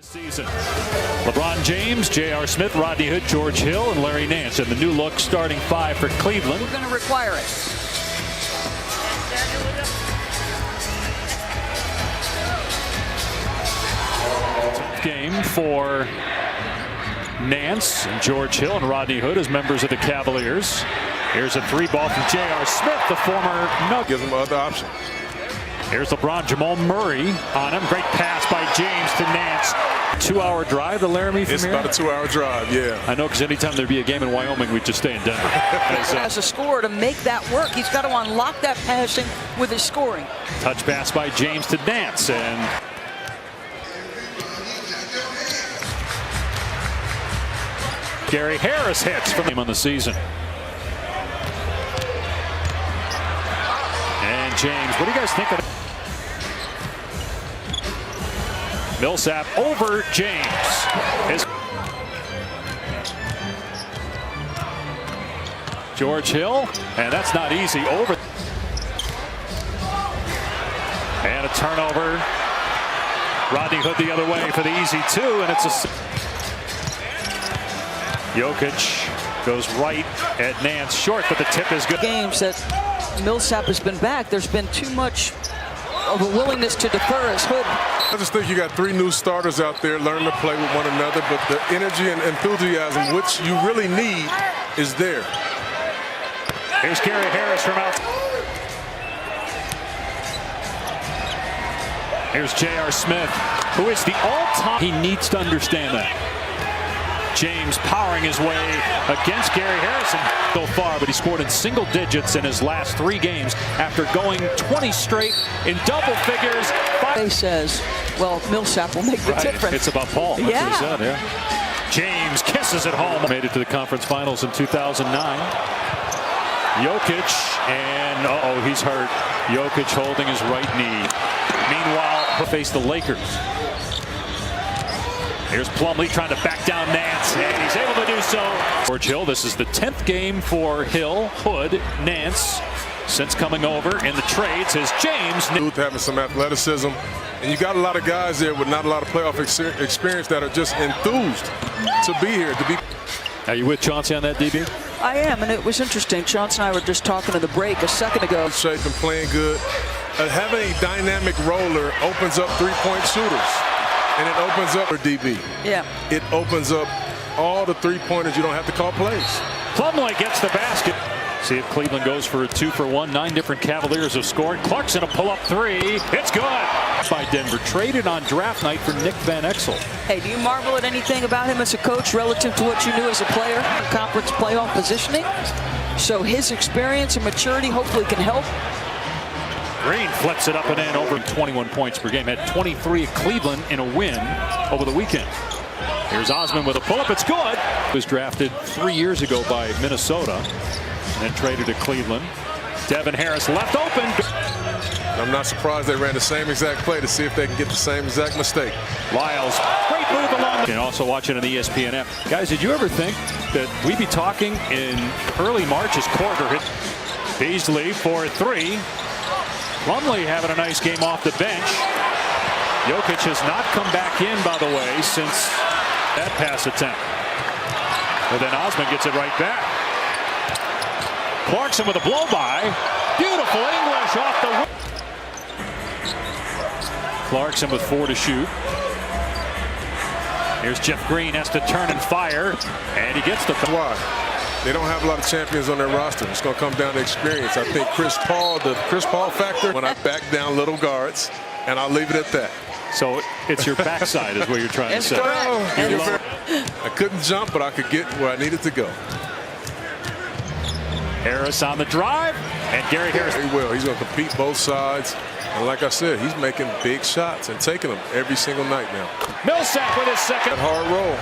Season. LeBron James, J.R. Smith, Rodney Hood, George Hill, and Larry Nance. And the new look starting five for Cleveland. We're going to require it. Game for Nance, and George Hill, and Rodney Hood as members of the Cavaliers. Here's a three ball from J.R. Smith, the former Nugget. Gives him other option. Here's LeBron, Jamal Murray on him. Great pass by James to Nance. 2-hour drive to Laramie from It's here? about a 2-hour drive, yeah. I know, because anytime there'd be a game in Wyoming, we'd just stay in Denver. As a scorer, to make that work, he's got to unlock that passing with his scoring. Touch pass by James to Nance, and Gary Harris hits from him on the season. And James, what do you guys think of it? Millsap over James. George Hill, and that's not easy. Over. And a turnover. Rodney Hood the other way for the easy two, and it's a... Jokic goes right at Nance, short, but the tip is good. Games that Millsap has been back, there's been too much of a willingness to defer as Hood. I just think you got three new starters out there learning to play with one another, but the energy and enthusiasm, which you really need, is there. Here's Gary Harris from out. Here's J.R. Smith, who is the all-time. He needs to understand that. James powering his way against Gary Harrison so far, but he scored in single digits in his last 3 games after going 20 straight in double figures. He says, well, Millsap will make the difference. It's about Paul. That's yeah. What he said, yeah. James kisses it home. Made it to the conference finals in 2009. Jokic, and uh-oh, he's hurt. Jokic holding his right knee. Meanwhile, he'll face the Lakers. Here's Plumlee trying to back down Nance, and he's able to do so. George Hill, this is the 10th game for Hill, Hood, Nance, since coming over in the trades. Is James. Having some athleticism, and you got a lot of guys there with not a lot of playoff experience that are just enthused to be here. Are you with Chauncey on that, DB? I am, and it was interesting. Chauncey and I were just talking in the break a second ago. Shape and playing good. Having a dynamic roller opens up three-point shooters. And it opens up for DB. Yeah. It opens up all the three-pointers. You don't have to call plays. Plumlee gets the basket. See if Cleveland goes for a 2-for-1. 9 different Cavaliers have scored. Clarkson a pull-up 3. It's good. By Denver, traded on draft night for Nick Van Exel. Hey, do you marvel at anything about him as a coach relative to what you knew as a player? Conference playoff positioning. So his experience and maturity hopefully can help. Green flips it up and in over 21 points per game. Had 23 at Cleveland in a win over the weekend. Here's Osman with a pull-up. It's good. Was drafted 3 years ago by Minnesota and then traded to Cleveland. Devin Harris left open. I'm not surprised they ran the same exact play to see if they can get the same exact mistake. Lyles, great move along the... And also watching on ESPN app. Guys, did you ever think that we'd be talking in early March as Corver hit Beasley for 3? Plumlee having a nice game off the bench. Jokic has not come back in, by the way, since that pass attempt. But then Osman gets it right back. Clarkson with a blow-by. Beautiful English off the... Clarkson with 4 to shoot. Here's Jeff Green, has to turn and fire, and he gets the... Why? They don't have a lot of champions on their roster. It's going to come down to experience. I think Chris Paul, the Chris Paul factor, when I back down little guards, and I'll leave it at that. So it's your backside is what you're trying to say. I couldn't jump, but I could get where I needed to go. Harris on the drive, and Gary Harris. He will. He's going to compete both sides. And like I said, he's making big shots and taking them every single night now. Millsap with his second. Hard roll.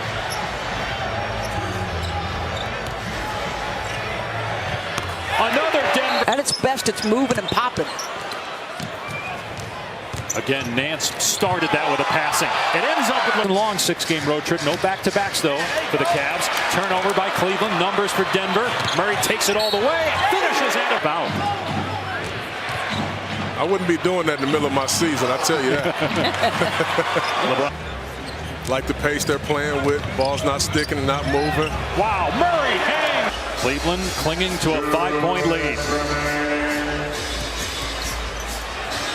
Another Denver. At its best, it's moving and popping. Again, Nance started that with a passing. It ends up with a long 6-game road trip. No back-to-backs, though, for the Cavs. Turnover by Cleveland. Numbers for Denver. Murray takes it all the way. Finishes and a foul. I wouldn't be doing that in the middle of my season, I tell you that. Like the pace they're playing with. Ball's not sticking and not moving. Wow, Murray hangs. Cleveland clinging to a 5-point lead.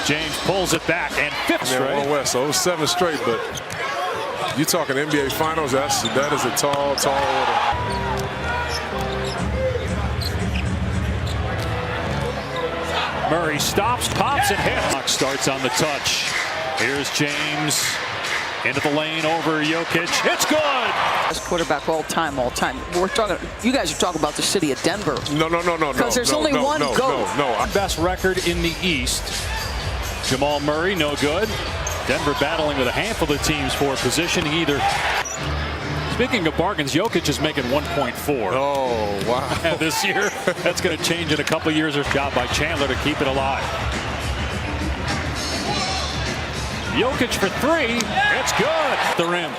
James pulls it back and fifth straight. One West, so it was 7 straight, but you talking NBA Finals, that is a tall, tall order. Murray stops, pops, and hits. Clock starts on the touch. Here's James into the lane over Jokic. It's good. Best quarterback all time. We're talking. You guys are talking about the city of Denver. No. Because there's only one GOAT. No. Best record in the East. Jamal Murray, no good. Denver battling with a handful of teams for positioning either. Speaking of bargains, Jokic is making 1.4. Oh, wow. This year. That's going to change in a couple years. Or job by Chandler to keep it alive. Jokic for 3. It's good. The rim.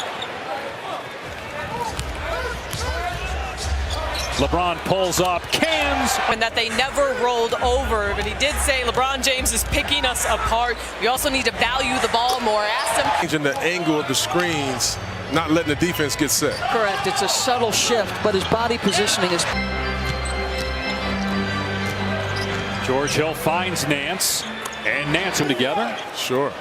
LeBron pulls up, cans. And that they never rolled over, but he did say LeBron James is picking us apart. We also need to value the ball more. Asked him. Changing the angle of the screens, not letting the defense get set. Correct. It's a subtle shift, but his body positioning is. George Hill finds Nance, and Nance them together. Sure.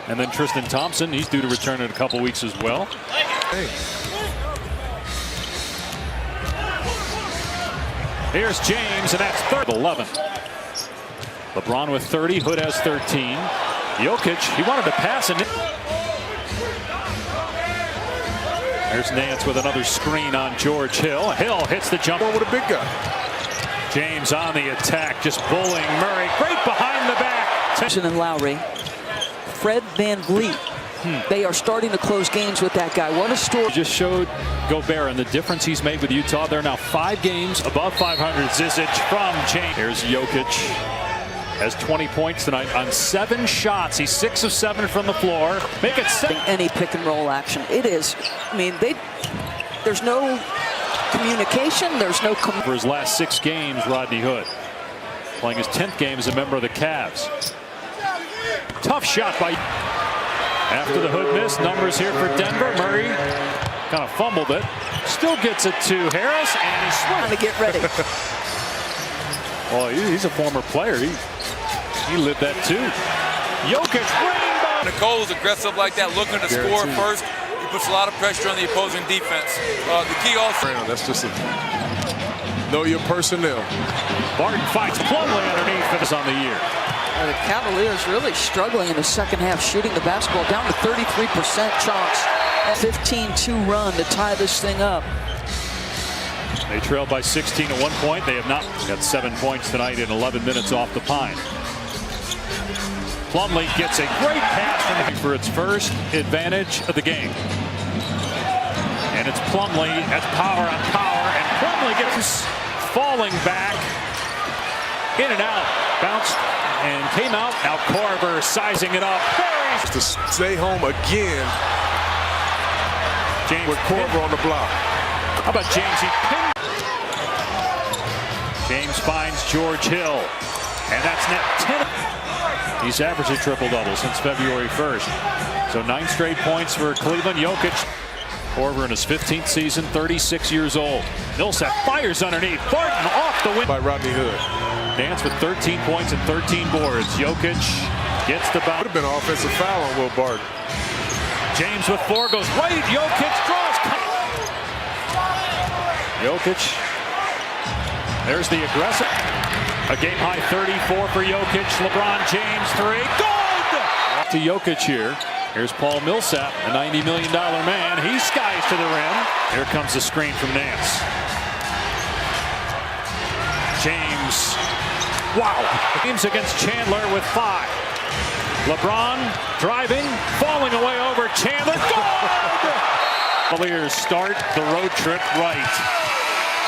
And then Tristan Thompson, he's due to return in a couple weeks as well. Hey. Here's James, and that's third. 11. LeBron with 30. Hood has 13. Jokic, he wanted to pass. And there's Nance with another screen on George Hill. Hill hits the jumper with a big guy. James on the attack, just bullying Murray. Great behind the back. Thompson and Lowry. Fred VanVleet. They are starting to close games with that guy. What a story. Just showed Gobert and the difference he's made with Utah. They're now 5 games above 500. Zizic from James. Here's Jokic. Has 20 points tonight on 7 shots. He's 6 of 7 from the floor. Make it 7. Any pick and roll action. It is. I mean, there's no communication. There's no. For his last 6 games, Rodney Hood playing his 10th game as a member of the Cavs. Tough shot by. After the Hood miss, numbers here for Denver. Murray kind of fumbled it. Still gets it to Harris, and he's Trying to get ready. Well, he's a former player. He lived that too. Jokic rainbow. Nicole's aggressive like that, looking to score first. He puts a lot of pressure on the opposing defense. The key also. That's just a know your personnel. Barton fights Plumlee underneath for this on the year. The Cavaliers really struggling in the second half, shooting the basketball down to 33% chunks. 15-2 run to tie this thing up. They trail by 16 at one point. They have not got 7 points tonight in 11 minutes off the pine. Plumlee gets a great pass from him for its first advantage of the game. And it's Plumlee. That's power on power. And Plumlee gets falling back. In and out. Bounced and came out. Now Korver sizing it up. To stay home again. James with Korver on the block. How about James? He pinned. James finds George Hill. And that's net 10. He's averaged a triple-double since February 1st. So 9 straight points for Cleveland. Jokic. Korver in his 15th season, 36 years old. Millsap fires underneath. Barton off the win. By Rodney Hood. Dance with 13 points and 13 boards. Jokic gets the bounce. Would have been an offensive foul on Will Barton. James with 4 goes right. Jokic draws. Jokic. There's the aggressive. A game-high 34 for Jokic. LeBron James 3. Good! To Jokic here. Here's Paul Millsap, a $90 million man. He skies to the rim. Here comes the screen from Nance. James. Wow. James against Chandler with 5. LeBron driving, falling away over Chandler. Cavaliers start the road trip right.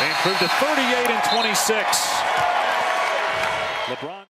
They improved to 38-26. LeBron.